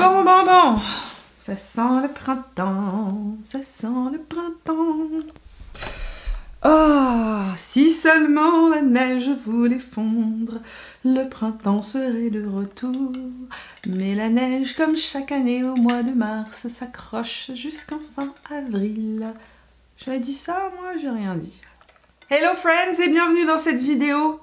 Bon, ça sent le printemps, ça sent le printemps. Oh, si seulement la neige voulait fondre, le printemps serait de retour. Mais la neige, comme chaque année au mois de mars, s'accroche jusqu'en fin avril. J'avais dit ça, moi, j'ai rien dit. Hello friends et bienvenue dans cette vidéo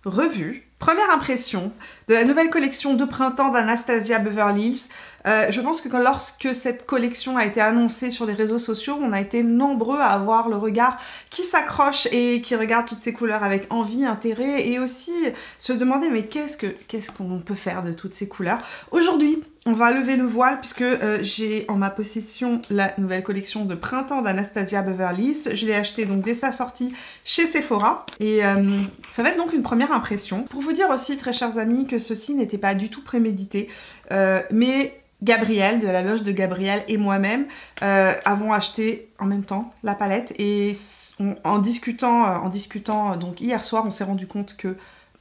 revue. Première impression de la nouvelle collection de printemps d'Anastasia Beverly Hills. Je pense que lorsque cette collection a été annoncée sur les réseaux sociaux, on a été nombreux à avoir le regard qui s'accroche et qui regarde toutes ces couleurs avec envie, intérêt et aussi se demander mais qu'est-ce qu'on peut faire de toutes ces couleurs. Aujourd'hui, on va lever le voile puisque j'ai en ma possession la nouvelle collection de printemps d'Anastasia Beverly Hills. Je l'ai achetée donc dès sa sortie chez Sephora et ça va être donc une première impression. Pour vous dire aussi, très chers amis, que ceci n'était pas du tout prémédité, mais Gabrielle, de la loge de Gabrielle et moi-même avons acheté en même temps la palette et en discutant donc hier soir, on s'est rendu compte que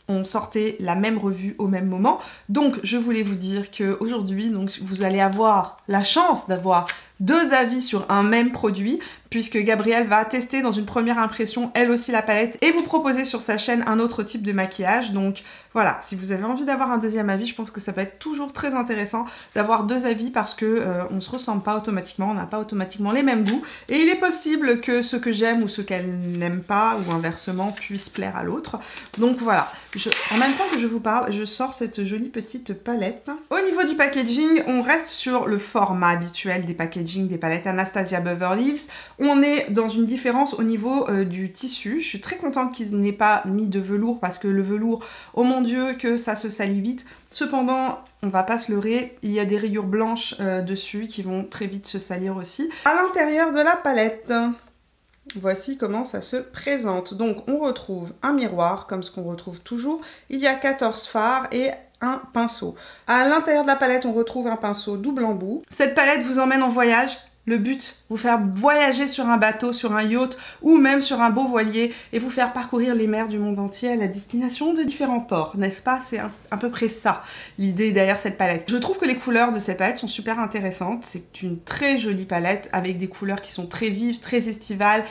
on sortait la même revue au même moment. Donc je voulais vous dire qu'aujourd'hui, vous allez avoir la chance d'avoir deux avis sur un même produit, puisque Gabrielle va tester dans une première impression elle aussi la palette et vous proposer sur sa chaîne un autre type de maquillage. Donc voilà, si vous avez envie d'avoir un deuxième avis, je pense que ça peut être toujours très intéressant d'avoir deux avis parce que on se ressemble pas automatiquement, on n'a pas automatiquement les mêmes goûts et il est possible que ce que j'aime ou ce qu'elle n'aime pas ou inversement puisse plaire à l'autre. Donc voilà, en même temps que je vous parle, je sors cette jolie petite palette. Au niveau du packaging, on reste sur le format habituel des packaging des palettes Anastasia Beverly Hills. On est dans une différence au niveau du tissu. Je suis très contente qu'ils n'aient pas mis de velours parce que le velours, oh mon dieu, que ça se salit vite. Cependant, on va pas se leurrer, il y a des rayures blanches dessus qui vont très vite se salir aussi. À l'intérieur de la palette, voici comment ça se présente. Donc on retrouve un miroir comme ce qu'on retrouve toujours. Il y a 14 fards et un pinceau. À l'intérieur de la palette, on retrouve un pinceau double embout. Cette palette vous emmène en voyage. Le but, vous faire voyager sur un bateau, sur un yacht ou même sur un beau voilier et vous faire parcourir les mers du monde entier à la destination de différents ports, n'est-ce pas? C'est à peu près ça l'idée derrière cette palette. Je trouve que les couleurs de cette palette sont super intéressantes. C'est une très jolie palette avec des couleurs qui sont très vives, très estivales.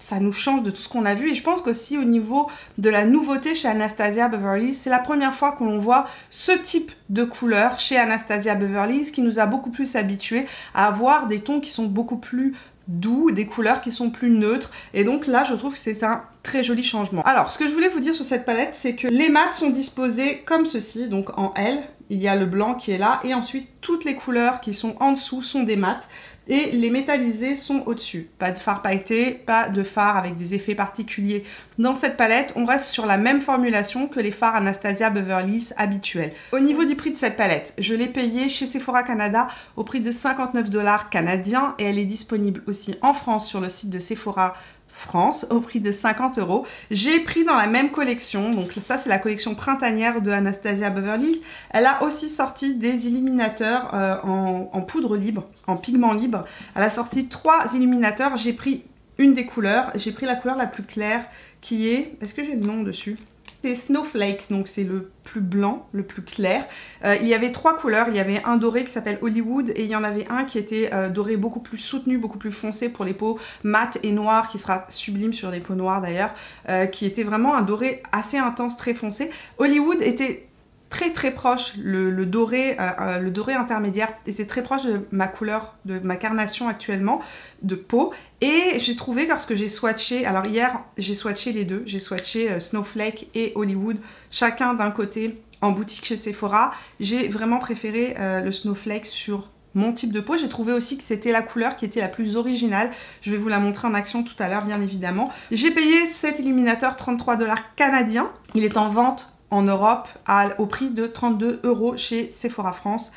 Ça nous change de tout ce qu'on a vu et je pense qu'aussi au niveau de la nouveauté chez Anastasia Beverly Hills, c'est la première fois que l'on voit ce type de couleur chez Anastasia Beverly Hills qui nous a beaucoup plus habitués à avoir des tons qui sont beaucoup plus doux, des couleurs qui sont plus neutres et donc là je trouve que c'est un très joli changement. Alors ce que je voulais vous dire sur cette palette, c'est que les mats sont disposés comme ceci, donc en L, il y a le blanc qui est là et ensuite toutes les couleurs qui sont en dessous sont des mats. Et les métallisés sont au-dessus. Pas de fard pailleté, pas de fard avec des effets particuliers. Dans cette palette, on reste sur la même formulation que les fards Anastasia Beverly Hills habituels. Au niveau du prix de cette palette, je l'ai payée chez Sephora Canada au prix de 59 $ canadiens et elle est disponible aussi en France sur le site de Sephora France au prix de 50 €. J'ai pris dans la même collection, donc ça c'est la collection printanière de Anastasia Beverly Hills. Elle a aussi sorti des illuminateurs en poudre libre, en pigment libre. Elle a sorti 3 illuminateurs, j'ai pris une des couleurs, j'ai pris la couleur la plus claire qui est, est-ce que j'ai le nom dessus? C'est Snowflakes, donc c'est le plus blanc, le plus clair. Il y avait 3 couleurs, il y avait un doré qui s'appelle Hollywood et il y en avait un qui était doré beaucoup plus soutenu, beaucoup plus foncé pour les peaux mates et noires, qui sera sublime sur des peaux noires d'ailleurs, qui était vraiment un doré assez intense, très foncé. Hollywood était très proche, le doré intermédiaire était très proche de ma couleur, de ma carnation actuellement de peau et j'ai trouvé que lorsque j'ai swatché, alors hier j'ai swatché les deux, j'ai swatché Snowflake et Hollywood, chacun d'un côté en boutique chez Sephora, j'ai vraiment préféré le Snowflake sur mon type de peau. J'ai trouvé aussi que c'était la couleur qui était la plus originale. Je vais vous la montrer en action tout à l'heure bien évidemment. J'ai payé cet illuminateur 33 $ canadiens, il est en vente en Europe au prix de 32 € chez Sephora France.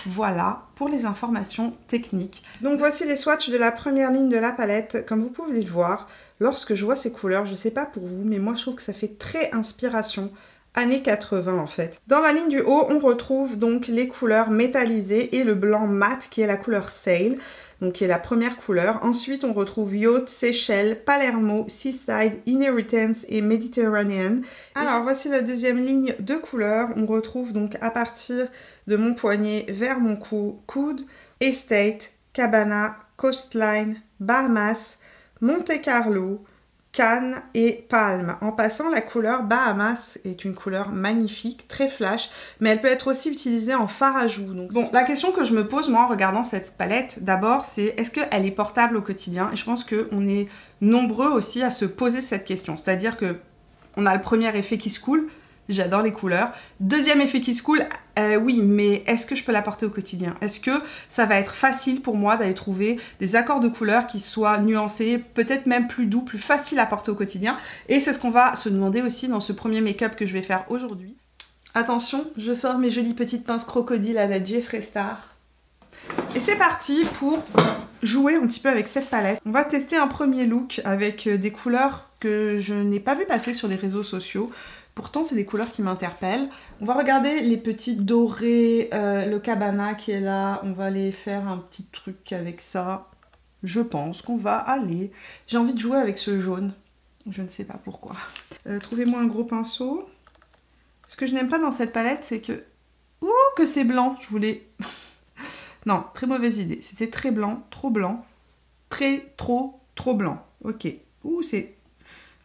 Voilà pour les informations techniques. Donc voici les swatchs de la première ligne de la palette. Comme vous pouvez le voir, lorsque je vois ces couleurs, je ne sais pas pour vous, mais moi je trouve que ça fait très inspiration années 80 en fait. Dans la ligne du haut, on retrouve donc les couleurs métallisées et le blanc mat qui est la couleur Sail, donc qui est la première couleur. Ensuite, on retrouve Yacht, Seychelles, Palermo, Seaside, Inheritance et Mediterranean. Alors, voici la deuxième ligne de couleurs. On retrouve donc à partir de mon poignet vers mon cou, coude, Estate, Cabana, Coastline, Bahamas, Monte Carlo, Cannes et Palme. En passant, la couleur Bahamas est une couleur magnifique, très flash, mais elle peut être aussi utilisée en fard à joues. Donc, bon, la question que je me pose moi en regardant cette palette, d'abord, c'est est-ce qu'elle est portable au quotidien? Et je pense qu'on est nombreux aussi à se poser cette question. C'est-à-dire que on a le premier effet qui se coule. J'adore les couleurs. Deuxième effet qui se coule, oui, mais est-ce que je peux la porter au quotidien? Est-ce que ça va être facile pour moi d'aller trouver des accords de couleurs qui soient nuancés, peut-être même plus doux, plus faciles à porter au quotidien? Et c'est ce qu'on va se demander aussi dans ce premier make-up que je vais faire aujourd'hui. Attention, je sors mes jolies petites pinces crocodile à la Jeffree Star. Et c'est parti pour jouer un petit peu avec cette palette. On va tester un premier look avec des couleurs que je n'ai pas vu passer sur les réseaux sociaux. Pourtant, c'est des couleurs qui m'interpellent. On va regarder les petits dorés, le cabana qui est là. On va aller faire un petit truc avec ça. Je pense qu'on va aller. J'ai envie de jouer avec ce jaune. Je ne sais pas pourquoi. Trouvez-moi un gros pinceau. Ce que je n'aime pas dans cette palette, c'est que... Ouh, que c'est blanc. Je voulais... Non, très mauvaise idée. C'était très blanc, trop blanc. Trop blanc. Ok. Ouh, c'est...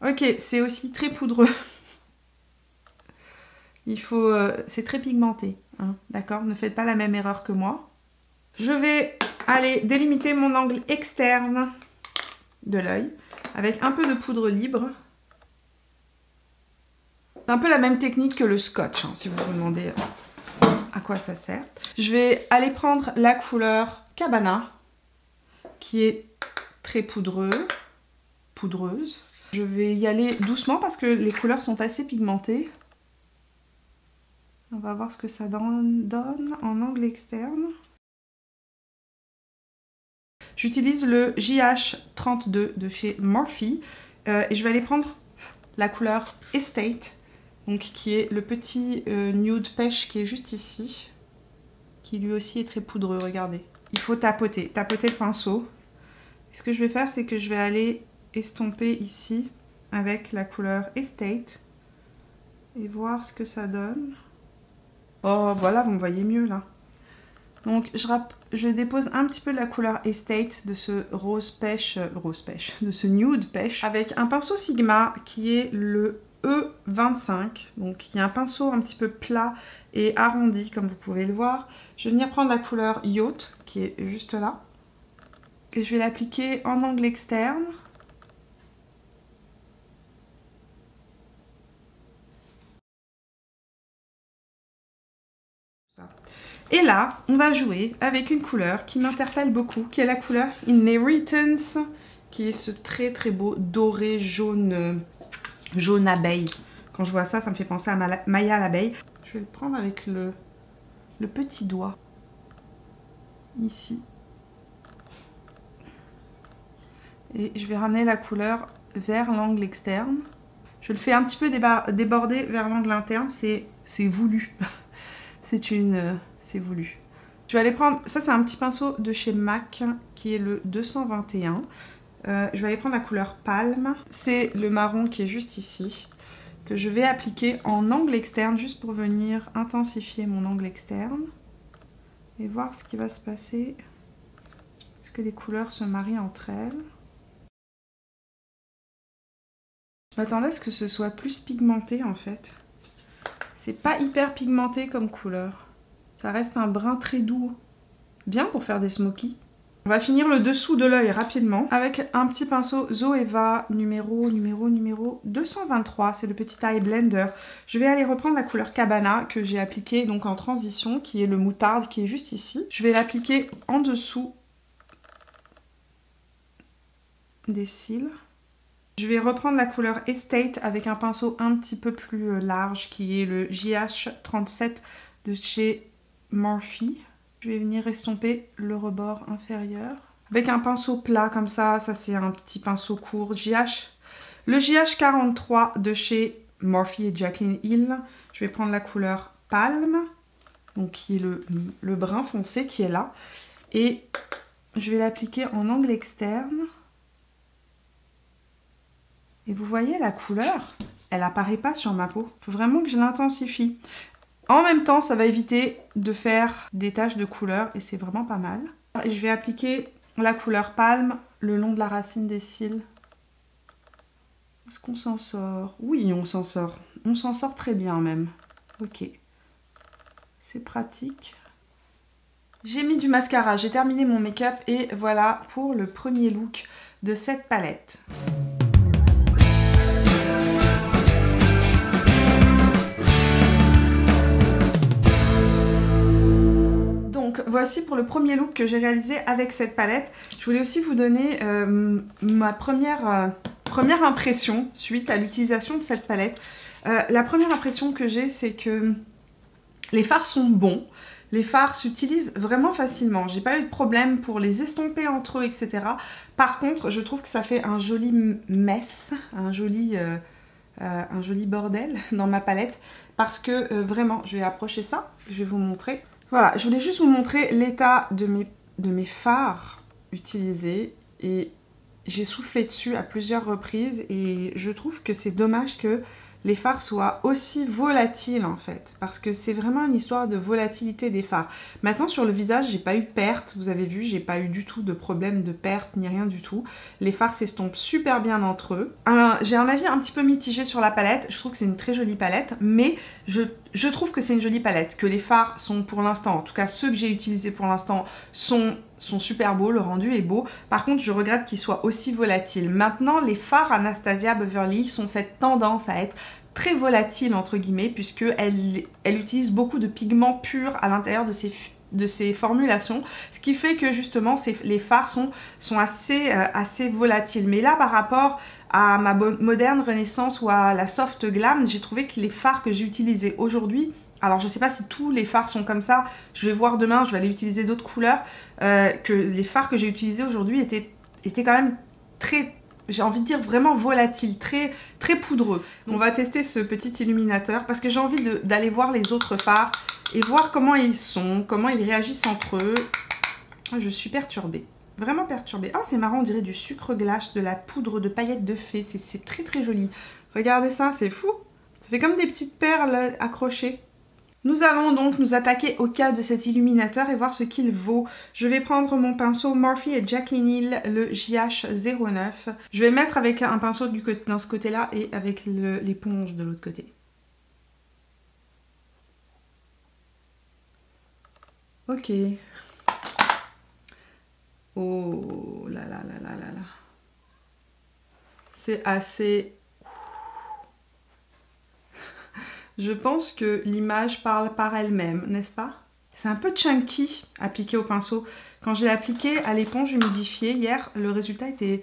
Ok, c'est aussi très poudreux. Il faut... c'est très pigmenté, hein, d'accord? Ne faites pas la même erreur que moi. Je vais aller délimiter mon angle externe de l'œil avec un peu de poudre libre. C'est un peu la même technique que le scotch, hein, si vous vous demandez à quoi ça sert. Je vais aller prendre la couleur Cabana, qui est très poudreuse. Je vais y aller doucement parce que les couleurs sont assez pigmentées. On va voir ce que ça donne en angle externe. J'utilise le JH32 de chez Morphe et je vais aller prendre la couleur Estate, donc qui est le petit nude pêche qui est juste ici, qui lui aussi est très poudreux, regardez. Il faut tapoter le pinceau. Et ce que je vais faire, c'est que je vais aller estomper ici avec la couleur Estate et voir ce que ça donne. Oh, voilà, vous me voyez mieux là. Donc, je dépose un petit peu de la couleur Estate de ce rose pêche, de ce nude pêche, avec un pinceau Sigma qui est le E25. Donc, qui est un pinceau un petit peu plat et arrondi, comme vous pouvez le voir. Je vais venir prendre la couleur Yacht, qui est juste là. Et je vais l'appliquer en angle externe. Et là, on va jouer avec une couleur qui m'interpelle beaucoup, qui est la couleur Inheritance, qui est ce très très beau doré jaune, jaune abeille. Quand je vois ça, ça me fait penser à Maya l'abeille. Je vais le prendre avec le petit doigt, ici. Et je vais ramener la couleur vers l'angle externe. Je le fais un petit peu déborder vers l'angle interne, c'est voulu. C'est voulu. Je vais aller prendre, ça c'est un petit pinceau de chez MAC qui est le 221. Je vais aller prendre la couleur Palme. C'est le marron qui est juste ici, que je vais appliquer en angle externe juste pour venir intensifier mon angle externe. Et voir ce qui va se passer. Est-ce que les couleurs se marient entre elles? Je m'attendais à ce que ce soit plus pigmenté en fait. C'est pas hyper pigmenté comme couleur. Ça reste un brun très doux. Bien pour faire des smokies. On va finir le dessous de l'œil rapidement avec un petit pinceau Zoeva numéro 223. C'est le petit eye blender. Je vais aller reprendre la couleur Cabana que j'ai appliquée donc en transition, qui est le moutarde qui est juste ici. Je vais l'appliquer en dessous des cils. Je vais reprendre la couleur Estate avec un pinceau un petit peu plus large qui est le JH37 de chez Morphe. Je vais venir estomper le rebord inférieur. Avec un pinceau plat comme ça c'est un petit pinceau court. Le JH43 de chez Morphe et Jaclyn Hill. Je vais prendre la couleur Palme, donc qui est le brun foncé qui est là. Et je vais l'appliquer en angle externe. Et vous voyez la couleur, elle apparaît pas sur ma peau. Il faut vraiment que je l'intensifie. En même temps, ça va éviter de faire des taches de couleur et c'est vraiment pas mal. Et je vais appliquer la couleur Palme le long de la racine des cils. Est-ce qu'on s'en sort? Oui, on s'en sort. On s'en sort très bien même. Ok. C'est pratique. J'ai mis du mascara, j'ai terminé mon make-up et voilà pour le premier look de cette palette. Donc voici pour le premier look que j'ai réalisé avec cette palette. Je voulais aussi vous donner ma première impression suite à l'utilisation de cette palette. La première impression que j'ai, c'est que les fards sont bons. Les fards s'utilisent vraiment facilement. J'ai pas eu de problème pour les estomper entre eux, etc. Par contre, je trouve que ça fait un joli mess, un joli bordel dans ma palette. Parce que vraiment, je vais approcher ça, je vais vous montrer. Voilà, je voulais juste vous montrer l'état de mes fards utilisés. Et j'ai soufflé dessus à plusieurs reprises. Et je trouve que c'est dommage que les fards soient aussi volatiles en fait, parce que c'est vraiment une histoire de volatilité des fards. Maintenant sur le visage, j'ai pas eu de perte, vous avez vu, j'ai pas eu du tout de problème de perte ni rien du tout. Les fards s'estompent super bien entre eux. J'ai un avis un petit peu mitigé sur la palette, je trouve que c'est une très jolie palette, mais je trouve que c'est une jolie palette, que les fards sont pour l'instant, en tout cas ceux que j'ai utilisés pour l'instant sont super beaux, le rendu est beau. Par contre, je regrette qu'ils soient aussi volatiles. Maintenant, les fards Anastasia Beverly Hills ont cette tendance à être très volatiles, entre guillemets, puisqu'elle utilise beaucoup de pigments purs à l'intérieur de ses formulations, ce qui fait que justement, les fards sont assez volatiles. Mais là, par rapport à ma moderne renaissance ou à la soft glam, j'ai trouvé que les fards que j'ai utilisés aujourd'hui, alors je ne sais pas si tous les fards sont comme ça, je vais voir demain, je vais aller utiliser d'autres couleurs, que les fards que j'ai utilisés aujourd'hui étaient quand même très, j'ai envie de dire vraiment volatiles, très poudreux. On va tester ce petit illuminateur parce que j'ai envie d'aller voir les autres fards et voir comment ils sont, comment ils réagissent entre eux. Je suis perturbée, vraiment perturbée. Ah, c'est marrant, on dirait du sucre glace, de la poudre de paillettes de fée, c'est très joli. Regardez ça, c'est fou, ça fait comme des petites perles accrochées. Nous allons donc nous attaquer au cas de cet illuminateur et voir ce qu'il vaut. Je vais prendre mon pinceau Morphe et Jaclyn Hill, le JH09. Je vais le mettre avec un pinceau dans ce côté-là et avec l'éponge de l'autre côté. Ok. Oh là là là là là là. C'est assez... Je pense que l'image parle par elle-même, n'est-ce pas? C'est un peu chunky appliqué au pinceau. Quand j'ai appliqué à l'éponge humidifiée hier, le résultat était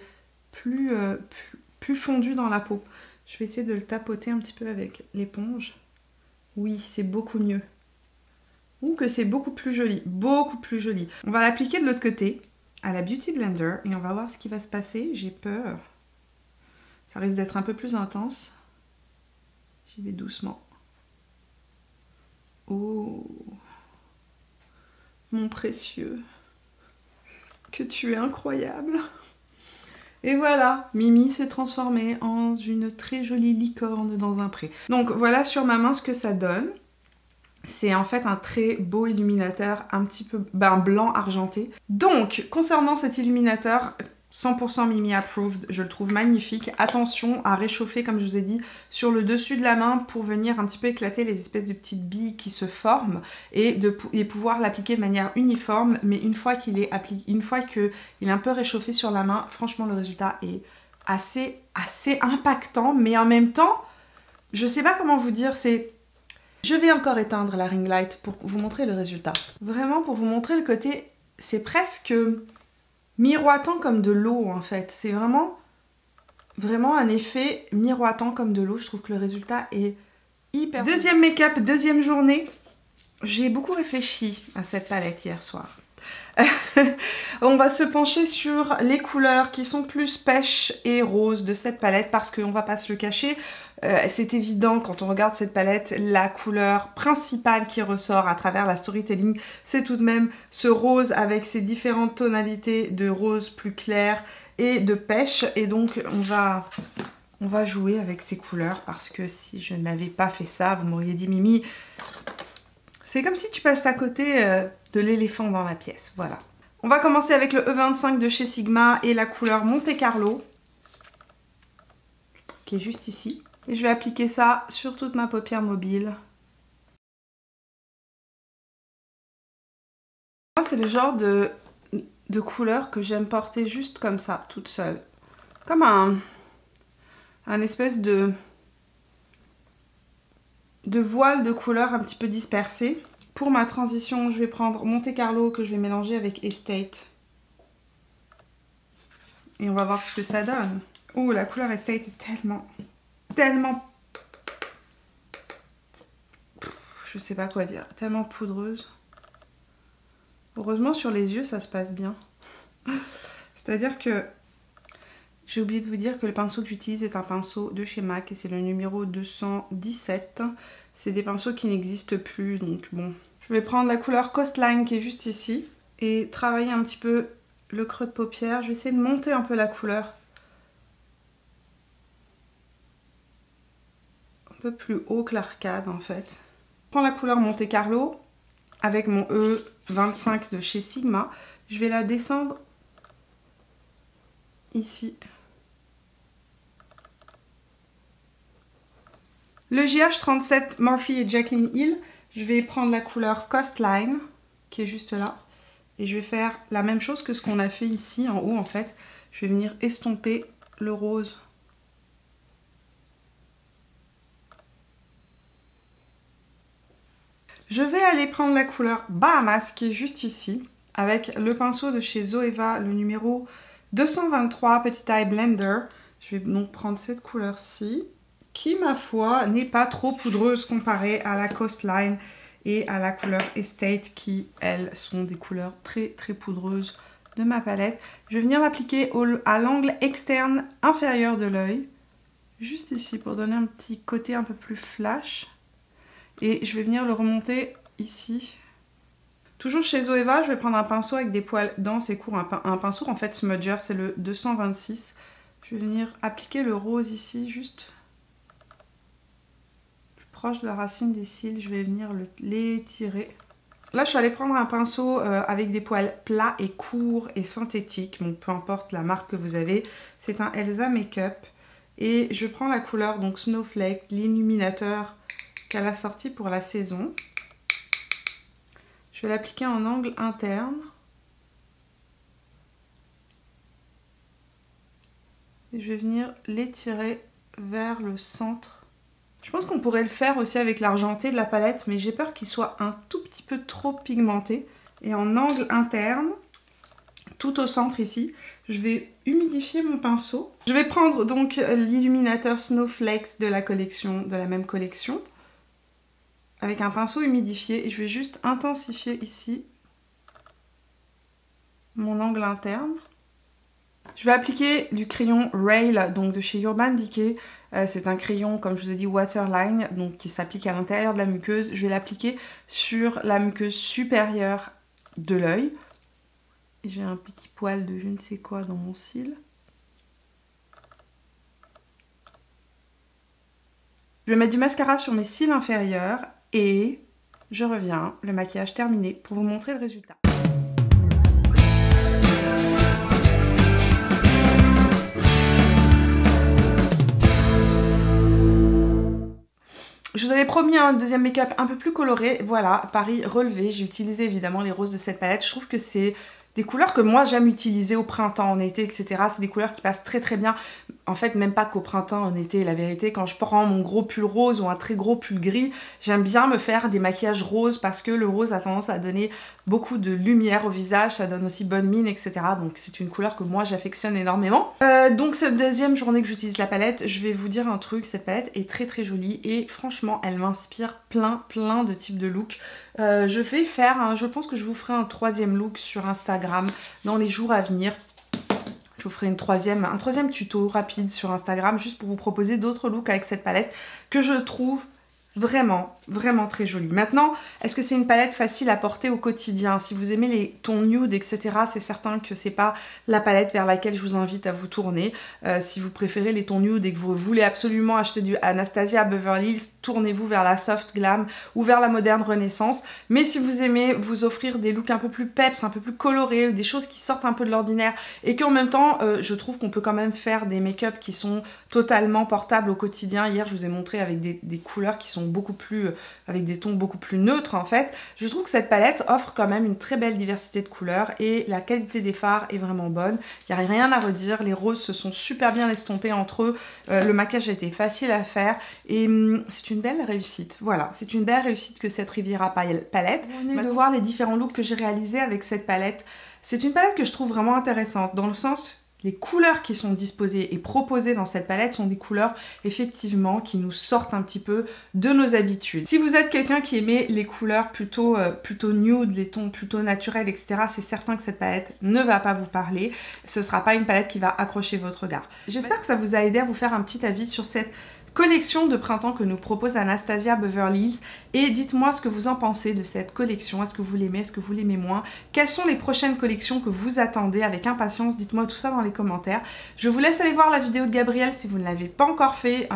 plus fondu dans la peau. Je vais essayer de le tapoter un petit peu avec l'éponge. Oui, c'est beaucoup mieux. Ou que c'est beaucoup plus joli, beaucoup plus joli. On va l'appliquer de l'autre côté, à la Beauty Blender, et on va voir ce qui va se passer. J'ai peur. Ça risque d'être un peu plus intense. J'y vais doucement. Oh, mon précieux, que tu es incroyable. Et voilà, Mimi s'est transformée en une très jolie licorne dans un pré. Donc voilà sur ma main ce que ça donne. C'est en fait un très beau illuminateur, un petit peu blanc argenté. Donc, concernant cet illuminateur, 100% Mimi approved, je le trouve magnifique. Attention à réchauffer, comme je vous ai dit, sur le dessus de la main pour venir un petit peu éclater les espèces de petites billes qui se forment et pouvoir l'appliquer de manière uniforme. Mais une fois qu'il est un peu réchauffé sur la main, franchement le résultat est assez impactant. Mais en même temps, je sais pas comment vous dire, je vais encore éteindre la ring light pour vous montrer le résultat. Vraiment pour vous montrer le côté, c'est presque miroitant comme de l'eau en fait. C'est vraiment un effet miroitant comme de l'eau. Je trouve que le résultat est hyper... Deuxième make-up, deuxième journée. J'ai beaucoup réfléchi à cette palette hier soir. On va se pencher sur les couleurs qui sont plus pêche et rose de cette palette parce qu'on va pas se le cacher, c'est évident quand on regarde cette palette, la couleur principale qui ressort à travers la storytelling, c'est tout de même ce rose avec ses différentes tonalités de rose plus clair et de pêche. Et donc on va jouer avec ces couleurs parce que si je n'avais pas fait ça, vous m'auriez dit Mimi, c'est comme si tu passes à côté de l'éléphant dans la pièce, voilà. On va commencer avec le E25 de chez Sigma et la couleur Monte Carlo, qui est juste ici. Et je vais appliquer ça sur toute ma paupière mobile. C'est le genre de couleur que j'aime porter juste comme ça, toute seule. Comme un espèce de voile de couleur un petit peu dispersé. Pour ma transition, je vais prendre Monte Carlo que je vais mélanger avec Estate. Et on va voir ce que ça donne. Oh, la couleur Estate est tellement... Je sais pas quoi dire. Tellement poudreuse. Heureusement, sur les yeux, ça se passe bien. C'est-à-dire que... J'ai oublié de vous dire que le pinceau que j'utilise est un pinceau de chez MAC et c'est le numéro 217. C'est des pinceaux qui n'existent plus, donc bon. Je vais prendre la couleur Coastline qui est juste ici et travailler un petit peu le creux de paupière. Je vais essayer de monter un peu la couleur. Un peu plus haut que l'arcade en fait. Je prends la couleur Monte Carlo avec mon E25 de chez Sigma. Je vais la descendre ici. Le JH37 Morphe et Jaclyn Hill, je vais prendre la couleur Coastline, qui est juste là. Et je vais faire la même chose que ce qu'on a fait ici, en haut en fait. Je vais venir estomper le rose. Je vais aller prendre la couleur Bahamas, qui est juste ici, avec le pinceau de chez Zoeva, le numéro 223, Petit Eye Blender. Je vais donc prendre cette couleur-ci, qui, ma foi, n'est pas trop poudreuse comparée à la Coastline et à la couleur Estate, qui, elles, sont des couleurs très poudreuses de ma palette. Je vais venir l'appliquer à l'angle externe inférieur de l'œil, juste ici, pour donner un petit côté un peu plus flash. Et je vais venir le remonter ici. Toujours chez Zoeva, je vais prendre un pinceau avec des poils denses et courts, un pinceau en fait smudger, c'est le 226. Je vais venir appliquer le rose ici, juste plus proche de la racine des cils. Je vais venir l'étirer. Là, je suis allée prendre un pinceau avec des poils plats et courts et synthétiques. Bon, peu importe la marque que vous avez. C'est un Elsa Makeup. Et je prends la couleur donc Snowflake, l'illuminateur qu'elle a sorti pour la saison. Je vais l'appliquer en angle interne. Et je vais venir l'étirer vers le centre. Je pense qu'on pourrait le faire aussi avec l'argenté de la palette, mais j'ai peur qu'il soit un tout petit peu trop pigmenté. Et en angle interne, tout au centre ici, je vais humidifier mon pinceau. Je vais prendre donc l'illuminateur Snowflakes de la même collection, avec un pinceau humidifié, et je vais juste intensifier ici mon angle interne. Je vais appliquer du crayon Rail, donc de chez Urban Decay. C'est un crayon, comme je vous ai dit, waterline, donc qui s'applique à l'intérieur de la muqueuse. Je vais l'appliquer sur la muqueuse supérieure de l'œil. J'ai un petit poil de je ne sais quoi dans mon cil. Je vais mettre du mascara sur mes cils inférieurs et je reviens, le maquillage terminé, pour vous montrer le résultat. Je vous avais promis un deuxième make-up un peu plus coloré. Voilà, Paris relevé. J'ai utilisé évidemment les roses de cette palette. Je trouve que c'est des couleurs que moi j'aime utiliser au printemps, en été, etc. C'est des couleurs qui passent très bien. En fait, même pas qu'au printemps, en été, la vérité, quand je prends mon gros pull rose ou un très gros pull gris, j'aime bien me faire des maquillages roses parce que le rose a tendance à donner beaucoup de lumière au visage, ça donne aussi bonne mine, etc. Donc c'est une couleur que moi j'affectionne énormément. Donc cette deuxième journée que j'utilise la palette, je vais vous dire un truc, cette palette est très très jolie et franchement elle m'inspire plein de types de looks. Je vais faire, je pense que je vous ferai un troisième look sur Instagram dans les jours à venir. Je vous ferai un troisième tuto rapide sur Instagram juste pour vous proposer d'autres looks avec cette palette que je trouve vraiment très jolie. Maintenant, est-ce que c'est une palette facile à porter au quotidien? Si vous aimez les tons nude, etc., c'est certain que c'est pas la palette vers laquelle je vous invite à vous tourner. Si vous préférez les tons nude et que vous voulez absolument acheter du Anastasia Beverly Hills, tournez-vous vers la soft glam ou vers la moderne renaissance. Mais si vous aimez vous offrir des looks un peu plus peps, un peu plus colorés, des choses qui sortent un peu de l'ordinaire et qu'en même temps, je trouve qu'on peut quand même faire des make-up qui sont totalement portables au quotidien. Hier, je vous ai montré avec des couleurs qui sont beaucoup plus, avec des tons beaucoup plus neutres en fait. Je trouve que cette palette offre quand même une très belle diversité de couleurs et la qualité des fards est vraiment bonne. Il n'y a rien à redire, les roses se sont super bien estompés entre eux, le maquillage a été facile à faire et c'est une belle réussite. Voilà, c'est une belle réussite que cette Riviera palette. Vous venez de voir les différents looks que j'ai réalisés avec cette palette. C'est une palette que je trouve vraiment intéressante dans le sens... Les couleurs qui sont disposées et proposées dans cette palette sont des couleurs effectivement qui nous sortent un petit peu de nos habitudes. Si vous êtes quelqu'un qui aimait les couleurs plutôt nude, les tons plutôt naturels, etc., c'est certain que cette palette ne va pas vous parler. Ce ne sera pas une palette qui va accrocher votre regard. J'espère que ça vous a aidé à vous faire un petit avis sur cette collection de printemps que nous propose Anastasia Beverly Hills et dites-moi ce que vous en pensez de cette collection. Est-ce que vous l'aimez? Est-ce que vous l'aimez moins? Quelles sont les prochaines collections que vous attendez avec impatience? Dites-moi tout ça dans les commentaires. Je vous laisse aller voir la vidéo de Gabrielle si vous ne l'avez pas encore fait.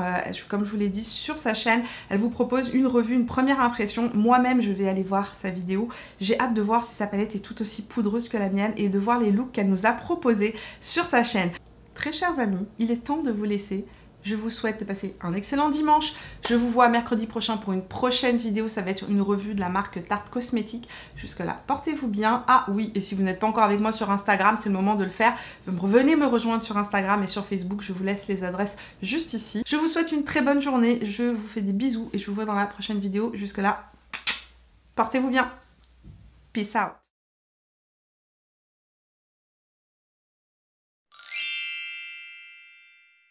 Comme je vous l'ai dit, sur sa chaîne, elle vous propose une revue, une première impression. Moi-même, je vais aller voir sa vidéo. J'ai hâte de voir si sa palette est tout aussi poudreuse que la mienne et de voir les looks qu'elle nous a proposés sur sa chaîne. Très chers amis, il est temps de vous laisser. Je vous souhaite de passer un excellent dimanche. Je vous vois mercredi prochain pour une prochaine vidéo. Ça va être une revue de la marque Tarte Cosmétique. Jusque là, portez-vous bien. Ah oui, et si vous n'êtes pas encore avec moi sur Instagram, c'est le moment de le faire. Venez me rejoindre sur Instagram et sur Facebook. Je vous laisse les adresses juste ici. Je vous souhaite une très bonne journée. Je vous fais des bisous et je vous vois dans la prochaine vidéo. Jusque là, portez-vous bien. Peace out.